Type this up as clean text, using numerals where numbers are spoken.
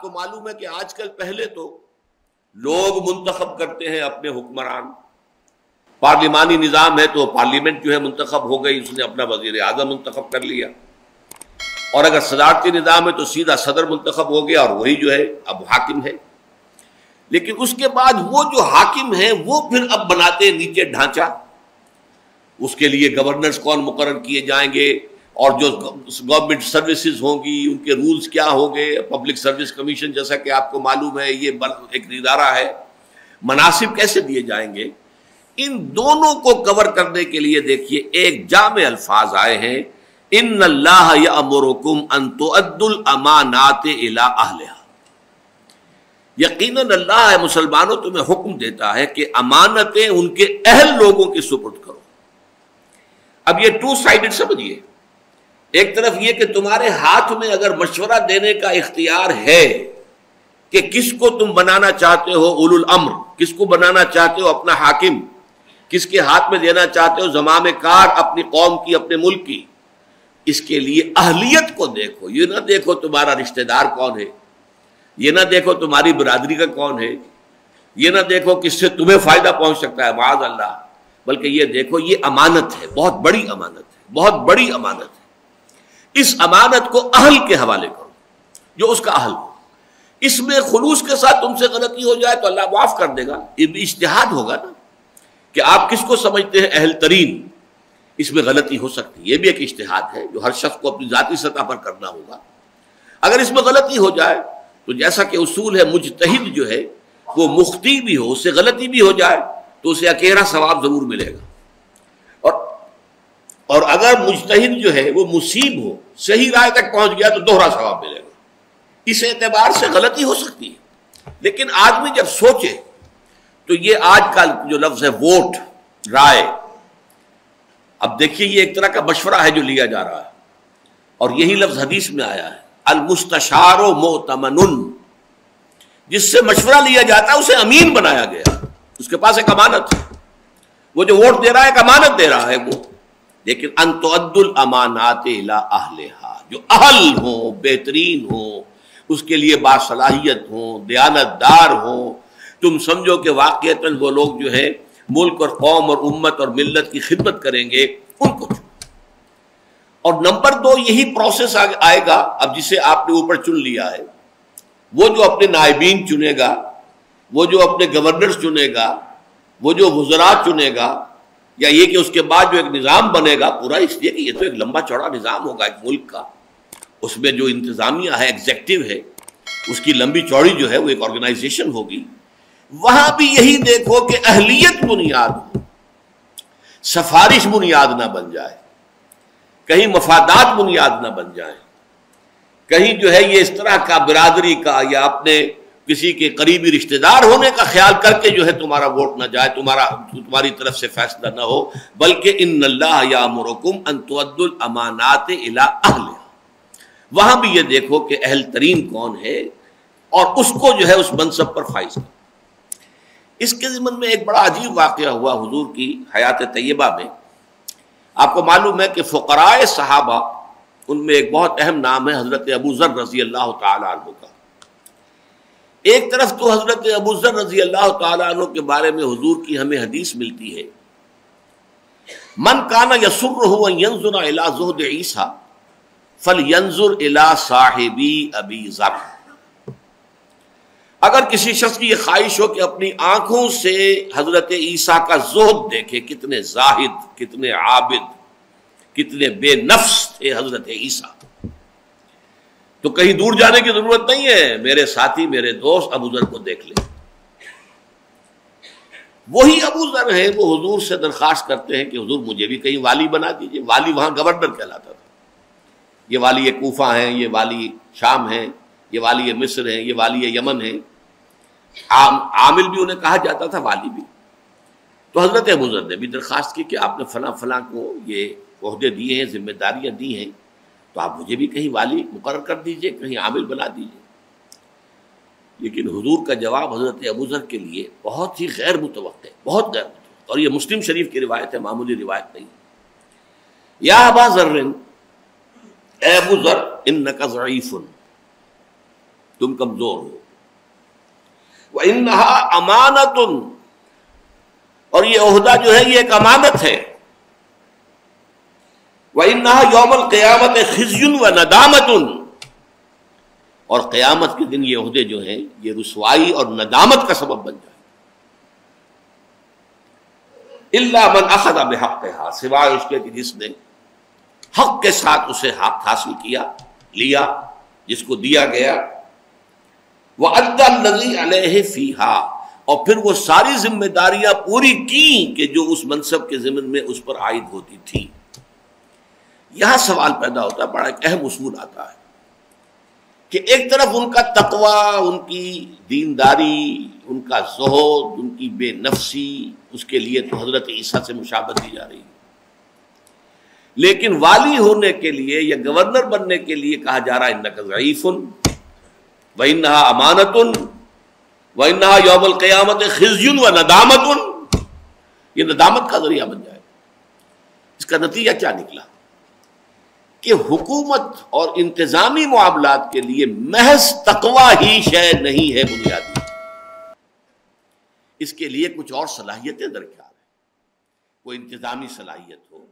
کو معلوم ہے کہ آج کل پہلے تو لوگ منتخب کرتے ہیں اپنے حکمران، پارلیمانی نظام ہے تو پارلیمنٹ جو ہے منتخب ہو گئی، اس نے اپنا وزیر اعظم منتخب کر لیا، اور اگر صدارتی نظام ہے تو سیدھا صدر منتخب ہو گیا اور وہی جو ہے اب حاکم ہے۔ لیکن اس کے بعد وہ جو حاکم ہیں وہ پھر اب بناتے ہیں نیچے ڈھانچہ، اس کے لیے گورنرز کون مقرر کیے جائیں گے، اور جو گورنمنٹ سروسز ہوں گی ان کے رولز کیا ہوں گے، پبلک سروس کمیشن جیسا کہ آپ کو معلوم ہے یہ ایک ادارہ ہے، مناصب کیسے دیے جائیں گے، ان دونوں کو کور کرنے کے لیے دیکھیے ایک جامع الفاظ آئے ہیں، ان اللہ یأمرکم ان تؤدوا الامانات الی اہلہا، یقیناً اللہ ہے مسلمانوں تمہیں حکم دیتا ہے کہ امانتیں ان کے اہل لوگوں کے سپرد کرو۔ اب یہ ٹو سائیڈڈ سمجھیے، ایک طرف یہ کہ تمہارے ہاتھ میں اگر مشورہ دینے کا اختیار ہے کہ کس کو تم بنانا چاہتے ہو اولو الامر، کس کو بنانا چاہتے ہو اپنا حاکم، کس کے ہاتھ میں دینا چاہتے ہو زمام کار اپنی قوم کی، اپنے ملک کی، اس کے لیے اہلیت کو دیکھو، یہ نہ دیکھو تمہارا رشتہ دار کون ہے، یہ نہ دیکھو تمہاری برادری کا کون ہے، یہ نہ دیکھو کس سے تمہیں فائدہ پہنچ سکتا ہے معاذ اللہ، بلکہ یہ دیکھو یہ امانت ہے، بہت بڑی امانت ہے، بہت بڑی امانت ہے، اس امانت کو اہل کے حوالے کرو جو اس کا اہل ہو، اس میں خلوص کے ساتھ تم سے غلطی ہو جائے تو اللہ معاف کر دے گا، یہ بھی اجتہاد ہوگا نا کہ آپ کس کو سمجھتے ہیں اہل ترین، اس میں غلطی ہو سکتی ہے، یہ بھی ایک اجتہاد ہے جو ہر شخص کو اپنی ذاتی سطح پر کرنا ہوگا۔ اگر اس میں غلطی ہو جائے تو جیسا کہ اصول ہے مجتہد جو ہے وہ مخطی بھی ہو، اس سے غلطی بھی ہو جائے تو اسے اکیرا ثواب ضرور ملے گا، اور اگر مجتہد جو ہے وہ مصیب ہو، صحیح رائے تک پہنچ گیا تو دوہرا ثواب ملے گا۔ اس اعتبار سے غلطی ہو سکتی ہے، لیکن آدمی جب سوچے تو یہ آج کل جو لفظ ہے ووٹ، رائے، اب دیکھیے یہ ایک طرح کا مشورہ ہے جو لیا جا رہا ہے، اور یہی لفظ حدیث میں آیا ہے المستشار مؤتمن، جس سے مشورہ لیا جاتا ہے اسے امین بنایا گیا، اس کے پاس ایک امانت ہے، وہ جو ووٹ دے رہا ہے ایک امانت دے رہا ہے وہ، لیکن ان تؤدوا الامانات الی اہلہا، جو اہل ہوں، بہترین ہوں، اس کے لیے باصلاحیت ہوں، دیانت دار ہوں، تم سمجھو کہ واقعتاً وہ لوگ جو ہے ملک اور قوم اور امت اور ملت کی خدمت کریں گے، ان کو چنو۔ اور نمبر 2 یہی پروسیس آئے گا، اب جسے آپ نے اوپر چن لیا ہے، وہ جو اپنے نائبین چنے گا، وہ جو اپنے گورنرز چنے گا، وہ جو وزراء چنے گا، یا یہ کہ اس کے بعد جو ایک نظام بنے گا پورا، اس لیے کہ یہ تو ایک لمبا چوڑا نظام ہوگا ایک ملک کا، اس میں جو انتظامیہ ہے، ایگزیکٹو ہے، اس کی لمبی چوڑی جو ہے وہ ایک آرگنائزیشن ہوگی، وہاں بھی یہی دیکھو کہ اہلیت بنیاد ہو، سفارش بنیاد نہ بن جائے، کہیں مفادات بنیاد نہ بن جائیں، کہیں جو ہے یہ اس طرح کا برادری کا یا اپنے کسی کے قریبی رشتہ دار ہونے کا خیال کر کے جو ہے تمہارا ووٹ نہ جائے، تمہاری طرف سے فیصلہ نہ ہو، بلکہ ان اللہ یامرکم ان تؤدوا الامانات الی اہلہا، وہاں بھی یہ دیکھو کہ اہل ترین کون ہے اور اس کو جو ہے اس منصب پر فائز کرو۔ اس کے ضمن میں ایک بڑا عجیب واقعہ ہوا حضور کی حیات طیبہ میں۔ آپ کو معلوم ہے کہ فقراء صحابہ، ان میں ایک بہت اہم نام ہے حضرت ابو ذر رضی اللہ تعالی عنہ کا۔ ایک طرف تو حضرت ابو ذر رضی اللہ تعالی عنہ کے بارے میں حضور کی ہمیں حدیث ملتی ہے، من کان یسرہ ان ینظر الی زہد عیسیٰ فلینظر الی صاحبی ابی ذر، اگر کسی شخص کی یہ خواہش ہو کہ اپنی آنکھوں سے حضرت عیسیٰ کا زہد دیکھے، کتنے زاہد، کتنے عابد، کتنے بے نفس تھے حضرت عیسیٰ، تو کہیں دور جانے کی ضرورت نہیں ہے، میرے ساتھی، میرے دوست ابو ذر کو دیکھ لیں۔ وہی ابو ذر ہیں وہ حضور سے درخواست کرتے ہیں کہ حضور مجھے بھی کہیں والی بنا دیجئے۔ والی وہاں گورنر کہلاتا تھا، یہ والی کوفہ ہیں، یہ والی شام ہیں، یہ والی مصر ہیں، یہ والی یمن ہیں، عامل بھی انہیں کہا جاتا تھا، والی بھی۔ تو حضرت ابو ذر نے بھی درخواست کی کہ آپ نے فلاں فلاں کو یہ عہدے دیے ہیں، ذمہ داریاں دی ہیں، تو آپ مجھے بھی کہیں والی مقرر کر دیجئے، کہیں عامل بنا دیجئے۔ لیکن حضور کا جواب حضرت ابو ذر کے لیے بہت ہی غیر متوقع، بہت غیر متوقع، اور یہ مسلم شریف کی روایت ہے، معمولی روایت نہیں۔ یا ابا ذر، اے ابو ذر، انک ضعیف، تم کمزور ہو. وَإِنَّهَا أَمَانَةٌ، اور یہ عہدہ جو ہے یہ ایک امانت ہے. وَإِنَّهَا يَوْمَ الْقِيَامَةِ خِزْيٌ وَنَدَامَةٌ، اور قیامت کے دن یہ عہدے جو ہیں یہ رسوائی اور ندامت کا سبب بن جائے. إِلَّا مَنْ أَخَذَ بِحَقِّهَا، سوائے اس کے کہ جس نے حق کے ساتھ اسے حق حاصل کیا، لیا، جس کو دیا گیا. وَأَدَّى الَّذِي عَلَيْهِ فِيهَا، اور پھر وہ ساری ذمہ داریاں پوری کی کہ جو اس منصب کے ضمن میں اس پر عائد ہوتی تھی. یہاں سوال پیدا ہوتا ہے، بڑا ایک اہم اصول آتا ہے کہ ایک طرف ان کا تقوی، ان کی دینداری، ان کا زہد، ان کی بے نفسی، اس کے لیے تو حضرت عیسیٰ سے مشابہت دی جا رہی ہے. لیکن والی ہونے کے لیے یا گورنر بننے کے لیے کہا جا رہا ہے انک ضعیف وانہا امانۃ وانہا یوم القیامت خزی وندامۃ، یہ ندامت کا ذریعہ بن جائے. اس کا نتیجہ کیا نکلا کہ حکومت اور انتظامی معاملات کے لیے محض تقوی ہی شے نہیں ہے بنیادی، اس کے لیے کچھ اور صلاحیتیں درکار ہیں. کوئی انتظامی صلاحیت ہو،